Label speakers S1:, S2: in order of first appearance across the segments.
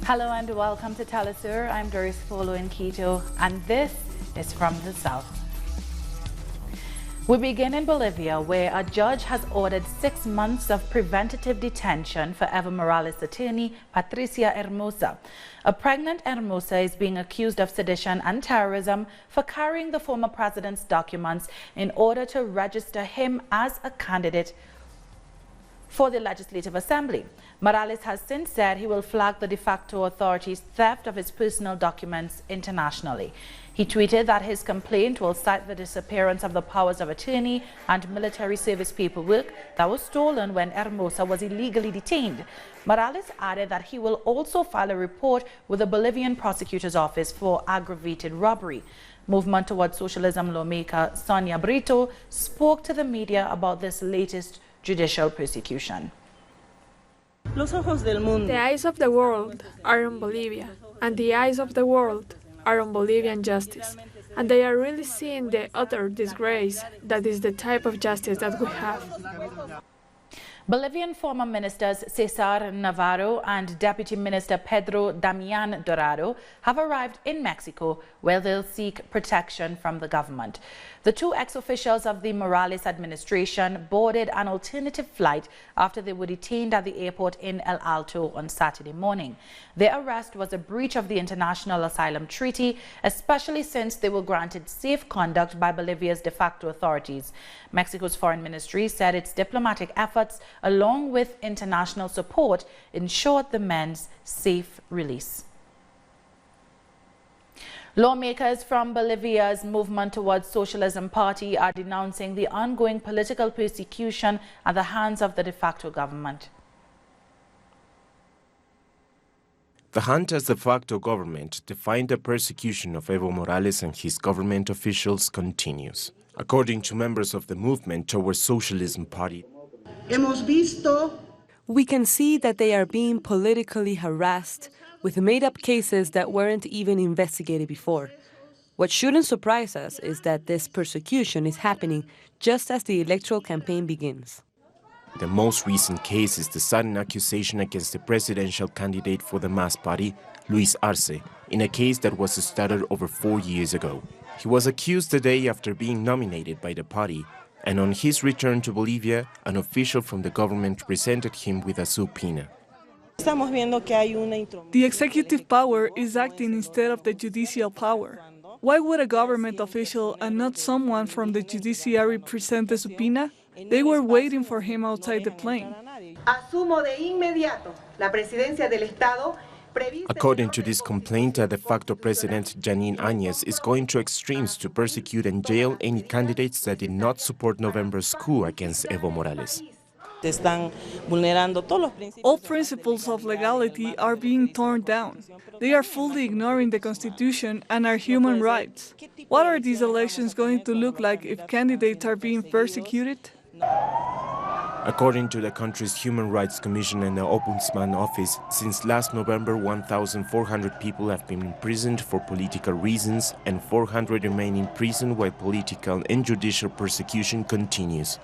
S1: Hello and welcome to Telesur. I'm Doris Polo in Quito, and this is from the South. We begin in Bolivia, where a judge has ordered 6 months of preventative detention for Evo Morales' attorney, Patricia Hermosa. A pregnant Hermosa is being accused of sedition and terrorism for carrying the former president's documents in order to register him as a candidate for the Legislative Assembly. Morales has since said he will flag the de facto authorities' theft of his personal documents internationally. He tweeted that his complaint will cite the disappearance of the powers of attorney and military service paperwork that was stolen when Hermosa was illegally detained. Morales added that he will also file a report with the Bolivian prosecutor's office for aggravated robbery. Movement Towards Socialism lawmaker Sonia Brito spoke to the media about this latest judicial persecution.
S2: The eyes of the world are on Bolivia, and the eyes of the world are on Bolivian justice, and they are really seeing the utter disgrace that is the type of justice that we have.
S1: Bolivian former ministers Cesar Navarro and Deputy Minister Pedro Damian Dorado have arrived in Mexico, where they'll seek protection from the government. The two ex-officials of the Morales administration boarded an alternative flight after they were detained at the airport in El Alto on Saturday morning. Their arrest was a breach of the International Asylum Treaty, especially since they were granted safe conduct by Bolivia's de facto authorities. Mexico's foreign ministry said its diplomatic efforts, along with international support, ensured the men's safe release. Lawmakers from Bolivia's Movement Towards Socialism party are denouncing the ongoing political persecution at the hands of the de facto government.
S3: The junta's de facto government defined the persecution of Evo Morales and his government officials continues. According to members of the Movement Towards Socialism party,
S4: we can see that they are being politically harassed with made-up cases that weren't even investigated before. What shouldn't surprise us is that this persecution is happening just as the electoral campaign begins.
S3: The most recent case is the sudden accusation against the presidential candidate for the MAS party, Luis Arce, in a case that was started over 4 years ago. He was accused the day after being nominated by the party, and on his return to Bolivia, an official from the government presented him with a subpoena.
S5: The executive power is acting instead of the judicial power. Why would a government official and not someone from the judiciary present the subpoena? They were waiting for him outside the plane.
S3: According to this complaint, de facto President Janine Áñez is going to extremes to persecute and jail any candidates that did not support November's coup against Evo Morales.
S5: All principles of legality are being torn down. They are fully ignoring the Constitution and our human rights. What are these elections going to look like if candidates are being persecuted?
S3: According to the country's Human Rights Commission and the Ombudsman Office, since last November, 1,400 people have been imprisoned for political reasons and 400 remain in prison while political and judicial persecution continues.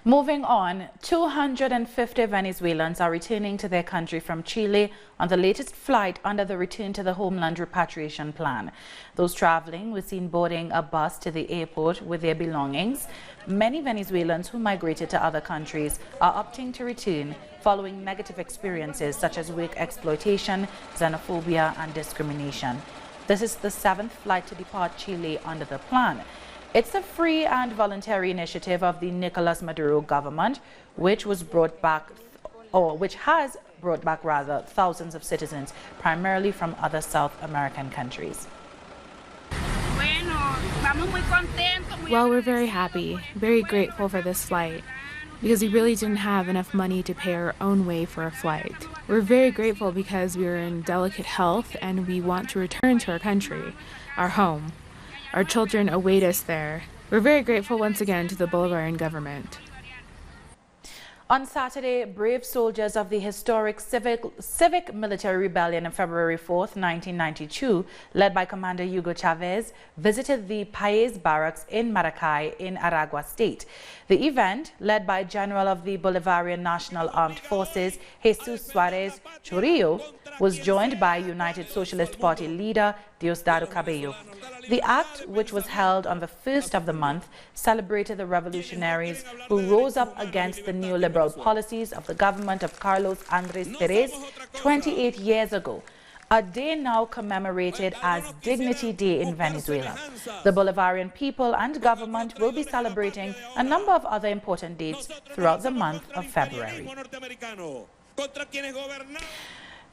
S1: Moving on, 250 Venezuelans are returning to their country from Chile on the latest flight under the Return to the Homeland repatriation plan. Those traveling were seen boarding a bus to the airport with their belongings. Many Venezuelans who migrated to other countries are opting to return following negative experiences such as work exploitation, xenophobia, and discrimination. This is the 7th flight to depart Chile under the plan. It's a free and voluntary initiative of the Nicolas Maduro government, which has brought back thousands of citizens, primarily from other South American countries.
S6: Well, we're very happy, very grateful for this flight, because we really didn't have enough money to pay our own way for a flight. We're very grateful because we are in delicate health and we want to return to our country, our home. Our children await us there. We're very grateful once again to the Bolivarian government.
S1: On Saturday, brave soldiers of the historic civic military rebellion on February 4th, 1992, led by Commander Hugo Chavez, visited the Paez barracks in Maracay in Aragua State. The event, led by General of the Bolivarian National Armed Forces, Jesus Suarez Churrillo, was joined by United Socialist Party leader Diosdado Cabello. The act, which was held on the 1st of the month, celebrated the revolutionaries who rose up against the neoliberal policies of the government of Carlos Andres Perez 28 years ago, a day now commemorated as Dignity Day in Venezuela. The Bolivarian people and government will be celebrating a number of other important dates throughout the month of February.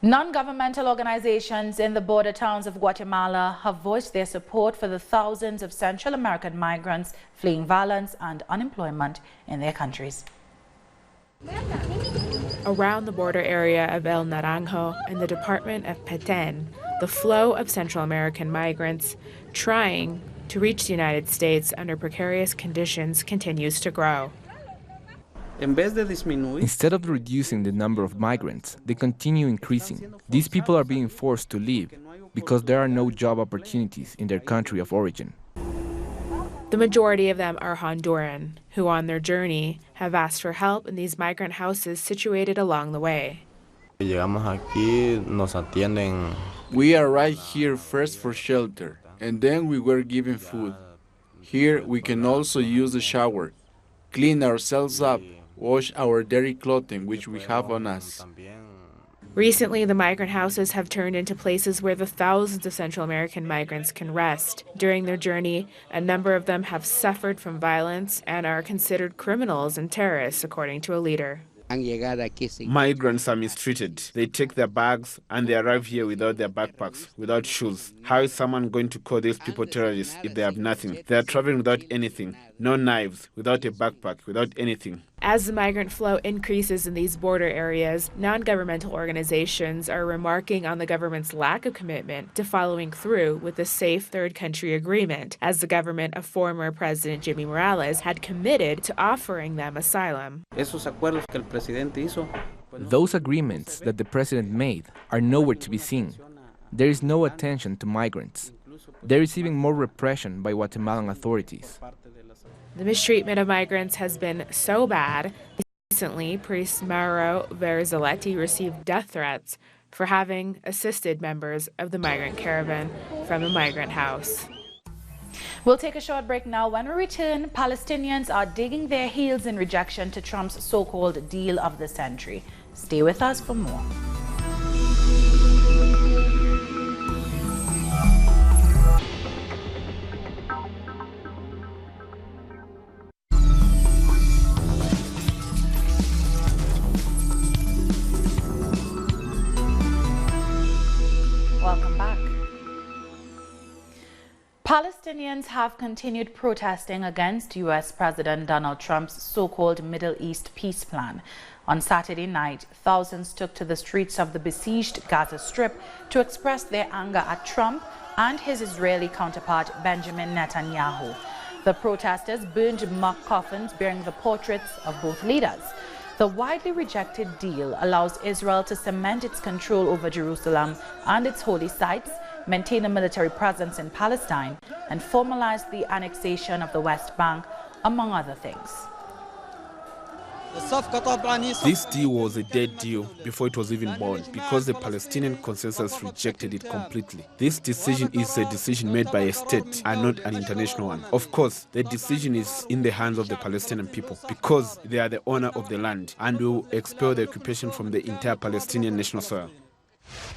S1: Non-governmental organizations in the border towns of Guatemala have voiced their support for the thousands of Central American migrants fleeing violence and unemployment in their countries.
S6: Around the border area of El Naranjo and the department of Petén, the flow of Central American migrants trying to reach the United States under precarious conditions continues to grow.
S7: Instead of reducing the number of migrants, they continue increasing. These people are being forced to leave because there are no job opportunities in their country of origin.
S6: The majority of them are Honduran, who on their journey have asked for help in these migrant houses situated along the way.
S8: We arrived here first for shelter, and then we were given food. Here we can also use the shower, clean ourselves up, wash our dirty clothing which we have on us.
S6: Recently, the migrant houses have turned into places where the thousands of Central American migrants can rest. During their journey, a number of them have suffered from violence and are considered criminals and terrorists, according to a leader.
S9: Migrants are mistreated. They take their bags and they arrive here without their backpacks, without shoes. How is someone going to call these people terrorists if they have nothing? They are traveling without anything, no knives, without a backpack, without anything.
S6: As the migrant flow increases in these border areas, non-governmental organizations are remarking on the government's lack of commitment to following through with the Safe Third Country Agreement, as the government of former President Jimmy Morales had committed to offering them asylum.
S7: Those agreements that the president made are nowhere to be seen. There is no attention to migrants. There is even more repression by Guatemalan authorities.
S6: The mistreatment of migrants has been so bad. Recently, priest Mauro Verzelletti received death threats for having assisted members of the migrant caravan from a migrant house.
S1: We'll take a short break now. When we return, Palestinians are digging their heels in rejection to Trump's so-called deal of the century. Stay with us for more. Welcome back. Palestinians have continued protesting against U.S. President Donald Trump's so-called Middle East peace plan. On Saturday night, thousands took to the streets of the besieged Gaza Strip to express their anger at Trump and his Israeli counterpart Benjamin Netanyahu. The protesters burned mock coffins bearing the portraits of both leaders. The widely rejected deal allows Israel to cement its control over Jerusalem and its holy sites, maintain a military presence in Palestine, and formalize the annexation of the West Bank, among other things.
S9: This deal was a dead deal before it was even born because the Palestinian consensus rejected it completely. This decision is a decision made by a state and not an international one. Of course, the decision is in the hands of the Palestinian people because they are the owner of the land and will expel the occupation from the entire Palestinian national soil.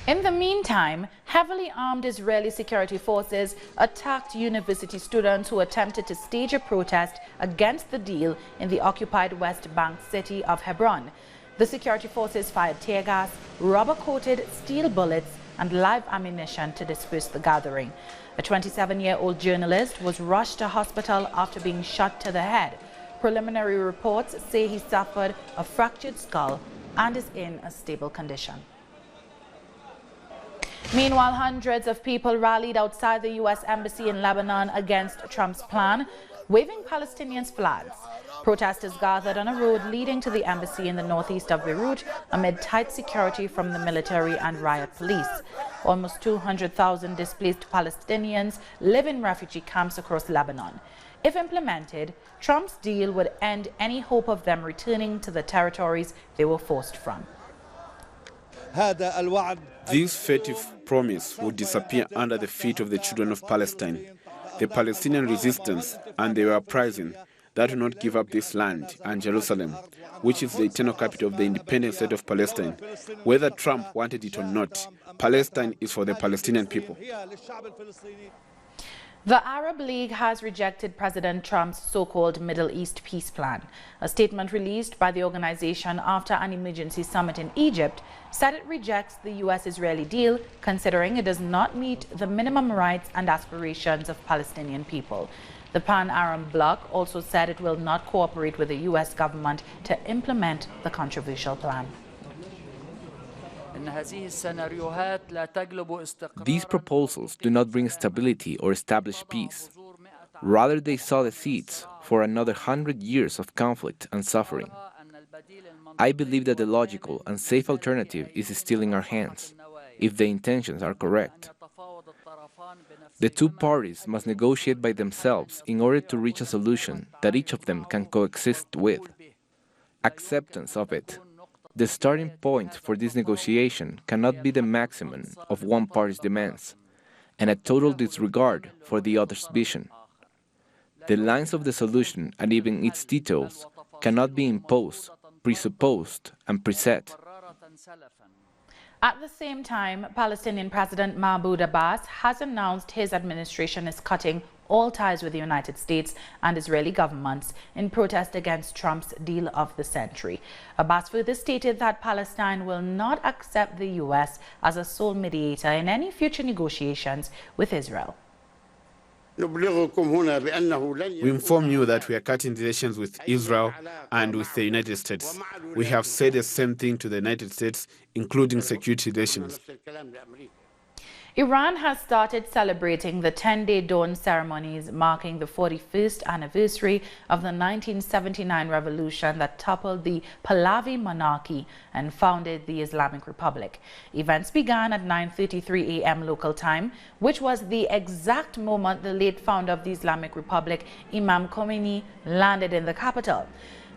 S1: In the meantime, heavily armed Israeli security forces attacked university students who attempted to stage a protest against the deal in the occupied West Bank city of Hebron. The security forces fired tear gas, rubber-coated steel bullets, and live ammunition to disperse the gathering. A 27-year-old journalist was rushed to hospital after being shot to the head. Preliminary reports say he suffered a fractured skull and is in a stable condition. Meanwhile, hundreds of people rallied outside the U.S. Embassy in Lebanon against Trump's plan. waving Palestinians' flags. Protesters gathered on a road leading to the embassy in the northeast of Beirut amid tight security from the military and riot police. Almost 200,000 displaced Palestinians live in refugee camps across Lebanon. If implemented, Trump's deal would end any hope of them returning to the territories they were forced from.
S9: This fetish promise would disappear under the feet of the children of Palestine. The Palestinian resistance and their uprising that will not give up this land and Jerusalem, which is the eternal capital of the independent state of Palestine. Whether Trump wanted it or not, Palestine is for the Palestinian people.
S1: The Arab League has rejected President Trump's so-called Middle East peace plan. A statement released by the organization after an emergency summit in Egypt said it rejects the U.S.-Israeli deal, considering it does not meet the minimum rights and aspirations of Palestinian people. The Pan-Arab bloc also said it will not cooperate with the U.S. government to implement the controversial plan.
S7: These proposals do not bring stability or establish peace. Rather, they sow the seeds for another 100 years of conflict and suffering. I believe that the logical and safe alternative is still in our hands, if the intentions are correct. The two parties must negotiate by themselves in order to reach a solution that each of them can coexist with. Acceptance of it. The starting point for this negotiation cannot be the maximum of one party's demands and a total disregard for the other's vision. The lines of the solution and even its details cannot be imposed, presupposed, and preset.
S1: At the same time, Palestinian President Mahmoud Abbas has announced his administration is cutting all ties with the United States and Israeli governments in protest against Trump's deal of the century. Abbas further stated that Palestine will not accept the U.S. as a sole mediator in any future negotiations with Israel.
S9: We inform you that we are cutting relations with Israel and with the United States. We have said the same thing to the United States, including security relations.
S1: Iran has started celebrating the 10-day dawn ceremonies marking the 41st anniversary of the 1979 revolution that toppled the Pahlavi monarchy and founded the Islamic Republic. Events began at 9:33 a.m. local time, which was the exact moment the late founder of the Islamic Republic, Imam Khomeini, landed in the capital.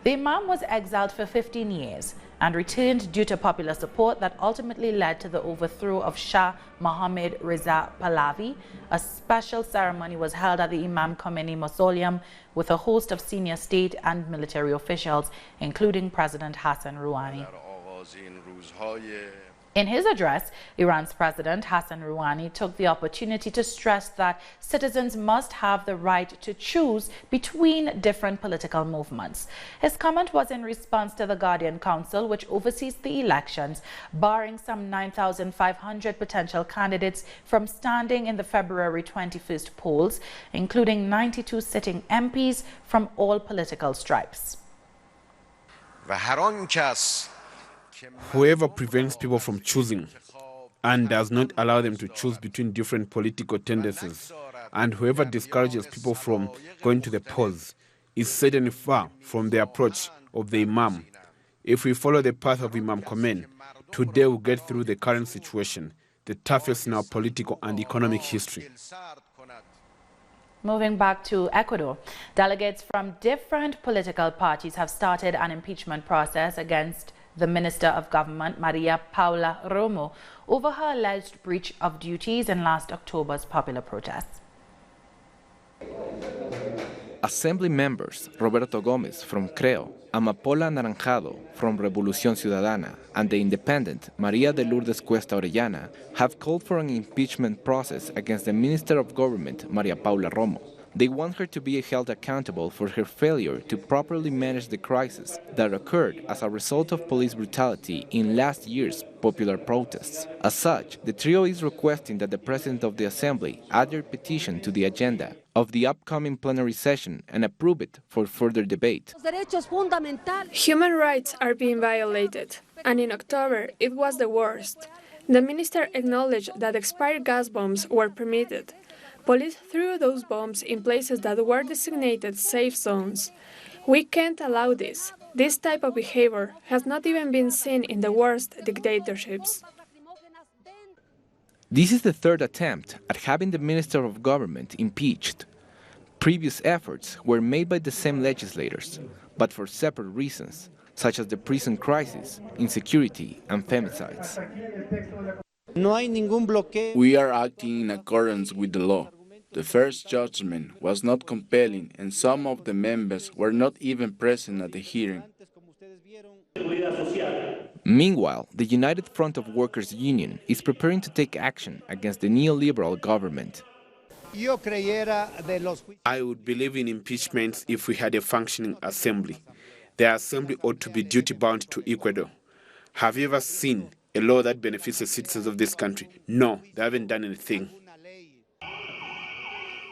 S1: The Imam was exiled for 15 years and returned due to popular support that ultimately led to the overthrow of Shah Mohammad Reza Pahlavi. A special ceremony was held at the Imam Khomeini Mausoleum with a host of senior state and military officials, including President Hassan Rouhani. In his address, Iran's President Hassan Rouhani took the opportunity to stress that citizens must have the right to choose between different political movements. His comment was in response to the Guardian Council, which oversees the elections, barring some 9,500 potential candidates from standing in the February 21st polls, including 92 sitting MPs from all political stripes.
S9: Whoever prevents people from choosing and does not allow them to choose between different political tendencies, and whoever discourages people from going to the polls is certainly far from the approach of the Imam. If we follow the path of Imam Khomeini, today we'll get through the current situation, the toughest in our political and economic history.
S1: Moving back to Ecuador, delegates from different political parties have started an impeachment process against the Minister of Government, Maria Paula Romo, over her alleged breach of duties in last October's popular protests.
S7: Assembly members Roberto Gomez from Creo, Amapola Naranjado from Revolución Ciudadana, and the independent María de Lourdes Cuesta Orellana have called for an impeachment process against the Minister of Government, Maria Paula Romo. They want her to be held accountable for her failure to properly manage the crisis that occurred as a result of police brutality in last year's popular protests. As such, the trio is requesting that the President of the Assembly add their petition to the agenda of the upcoming plenary session and approve it for further debate.
S2: Human rights are being violated, and in October it was the worst. The minister acknowledged that expired gas bombs were permitted, Police threw those bombs in places that were designated safe zones. We can't allow this. This type of behavior has not even been seen in the worst dictatorships.
S7: This is the third attempt at having the Minister of Government impeached. Previous efforts were made by the same legislators, but for separate reasons, such as the prison crisis, insecurity, and femicides.
S8: We are acting in accordance with the law. The first judgment was not compelling, and some of the members were not even present at the hearing.
S7: Meanwhile, the United Front of Workers Union is preparing to take action against the neoliberal government.
S9: I would believe in impeachments if we had a functioning assembly. The assembly ought to be duty-bound to Ecuador. Have you ever seen a law that benefits the citizens of this country? No, they haven't done anything.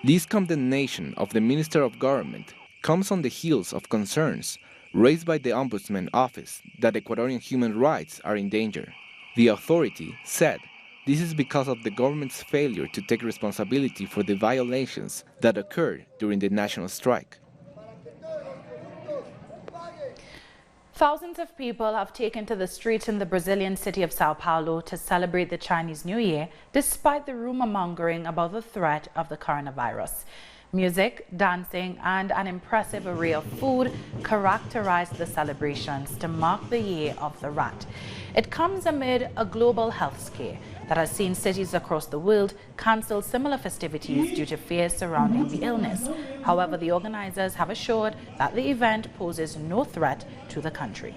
S7: This condemnation of the Minister of Government comes on the heels of concerns raised by the Ombudsman Office that Ecuadorian human rights are in danger. The authority said this is because of the government's failure to take responsibility for the violations that occurred during the national strike.
S1: Thousands of people have taken to the streets in the Brazilian city of Sao Paulo to celebrate the Chinese New Year, despite the rumor-mongering about the threat of the coronavirus. Music, dancing, and an impressive array of food characterized the celebrations to mark the Year of the Rat. It comes amid a global health scare that has seen cities across the world cancel similar festivities due to fears surrounding the illness. However, the organizers have assured that the event poses no threat to the country.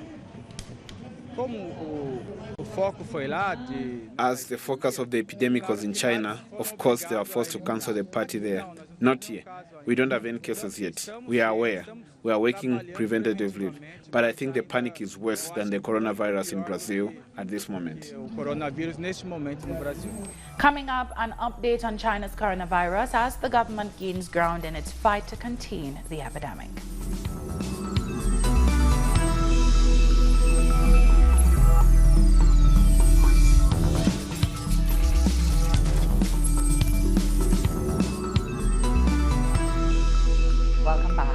S9: As the focus of the epidemic was in China, of course they were forced to cancel the party there. Not here. We don't have any cases yet. We are aware. We are working preventatively. But I think the panic is worse than the coronavirus in Brazil at this moment.
S1: Coming up, an update on China's coronavirus as the government gains ground in its fight to contain the epidemic. Welcome back.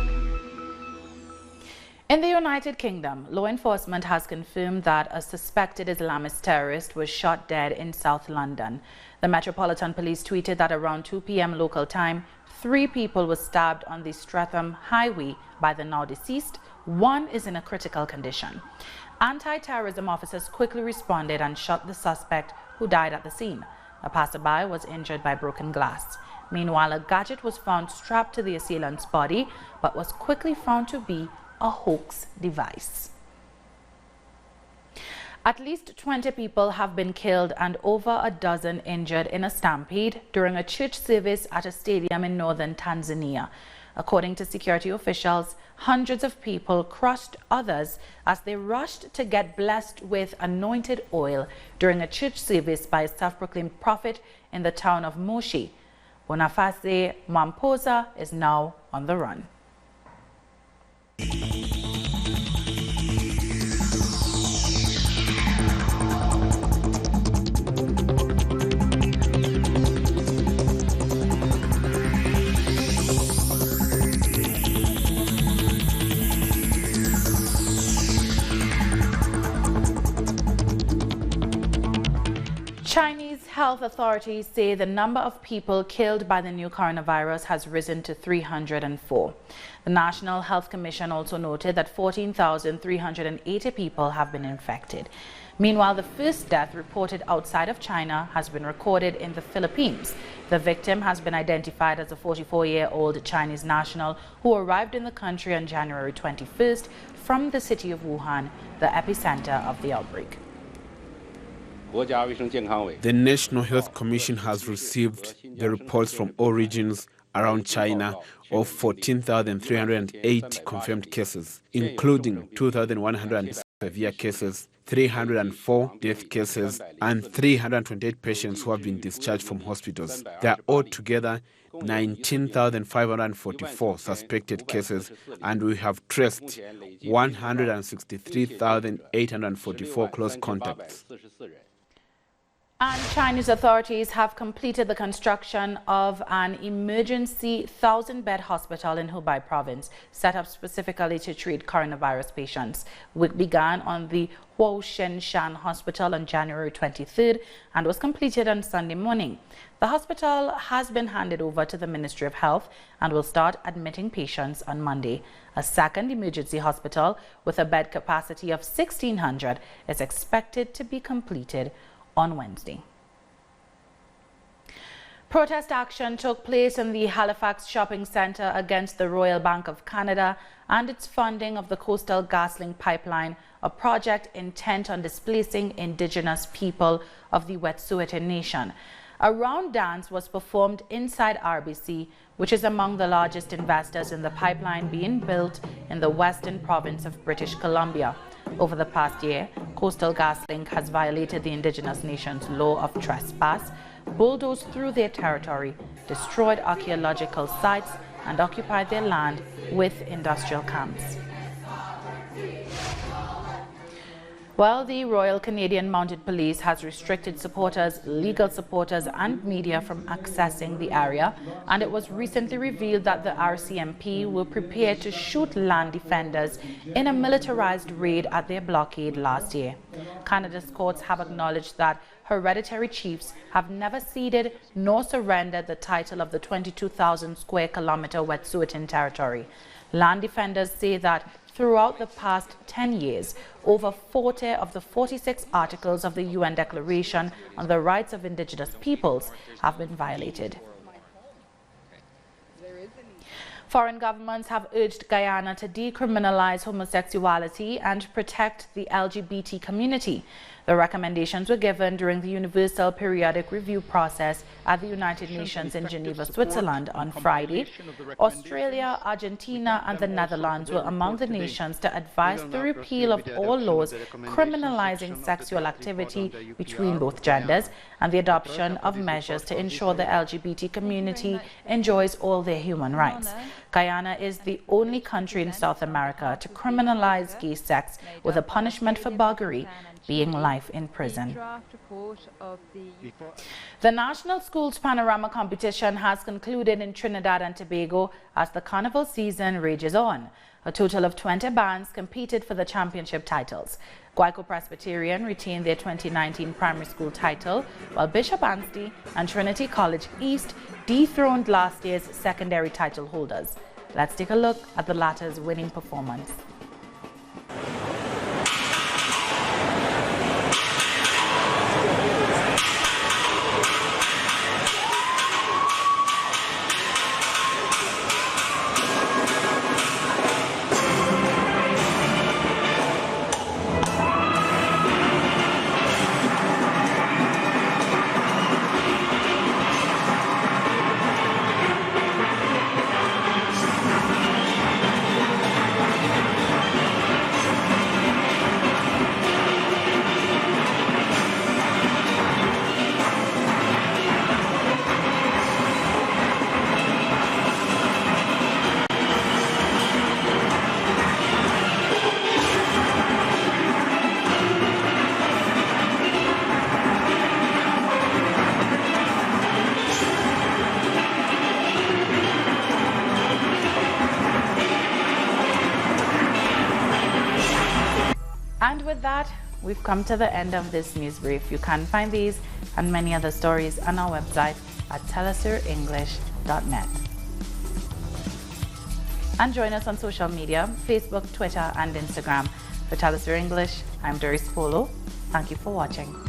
S1: In the United Kingdom, law enforcement has confirmed that a suspected Islamist terrorist was shot dead in South London. The Metropolitan Police tweeted that around 2 p.m. local time, 3 people were stabbed on the Streatham Highway by the now deceased. 1 is in a critical condition. Anti-terrorism officers quickly responded and shot the suspect, who died at the scene. A passerby was injured by broken glass. Meanwhile, a gadget was found strapped to the assailant's body, but was quickly found to be a hoax device. At least 20 people have been killed and over a dozen injured in a stampede during a church service at a stadium in northern Tanzania. According to security officials, hundreds of people crushed others as they rushed to get blessed with anointed oil during a church service by a self-proclaimed prophet in the town of Moshi. Boniface Mamposa is now on the run. Chinese health authorities say the number of people killed by the new coronavirus has risen to 304. The National Health Commission also noted that 14,380 people have been infected. Meanwhile, the first death reported outside of China has been recorded in the Philippines. The victim has been identified as a 44-year-old Chinese national who arrived in the country on January 21st from the city of Wuhan, the epicenter of the outbreak.
S9: The National Health Commission has received the reports from all regions around China of 14,308 confirmed cases, including 2,100 severe cases, 304 death cases, and 328 patients who have been discharged from hospitals. There are altogether 19,544 suspected cases, and we have traced 163,844 close contacts.
S1: And Chinese authorities have completed the construction of an emergency 1,000-bed hospital in Hubei province, set up specifically to treat coronavirus patients. Work began on the Huoshenshan Hospital on January 23rd and was completed on Sunday morning. The hospital has been handed over to the Ministry of Health and will start admitting patients on Monday. A second emergency hospital with a bed capacity of 1,600 is expected to be completed on Wednesday. Protest action took place in the Halifax shopping centre against the Royal Bank of Canada and its funding of the Coastal GasLink pipeline, a project intent on displacing Indigenous people of the Wet'suwet'en Nation. A round dance was performed inside RBC, which is among the largest investors in the pipeline being built in the western province of British Columbia. Over the past year, Coastal GasLink has violated the Indigenous nation's law of trespass, bulldozed through their territory, destroyed archaeological sites, and occupied their land with industrial camps. Well, the Royal Canadian Mounted Police has restricted supporters, legal supporters, and media from accessing the area, and it was recently revealed that the RCMP were prepared to shoot land defenders in a militarized raid at their blockade last year. Canada's courts have acknowledged that hereditary chiefs have never ceded nor surrendered the title of the 22,000 square kilometer Wet'suwet'en territory. Land defenders say that throughout the past 10 years, over 40 of the 46 articles of the UN Declaration on the Rights of Indigenous Peoples have been violated. Foreign governments have urged Guyana to decriminalize homosexuality and protect the LGBT community. The recommendations were given during the Universal Periodic Review process at the United Nations in Geneva, Switzerland on Friday. Australia, Argentina, and the Netherlands were among the nations to advise the repeal of all laws criminalizing sexual activity between both genders and the adoption of measures to ensure the LGBT community enjoys all their human rights. Guyana is the only country in South America to criminalize gay sex with a punishment for buggery being life in prison. The National Schools Panorama competition has concluded in Trinidad and Tobago as the carnival season rages on. A total of 20 bands competed for the championship titles. Guayco Presbyterian retained their 2019 primary school title, while Bishop Anstey and Trinity College East dethroned last year's secondary title holders. Let's take a look at the latter's winning performance. And with that, we've come to the end of this news brief. You can find these and many other stories on our website at telasurenglish.net. And join us on social media, Facebook, Twitter, and Instagram. For Telesur English, I'm Doris Polo. Thank you for watching.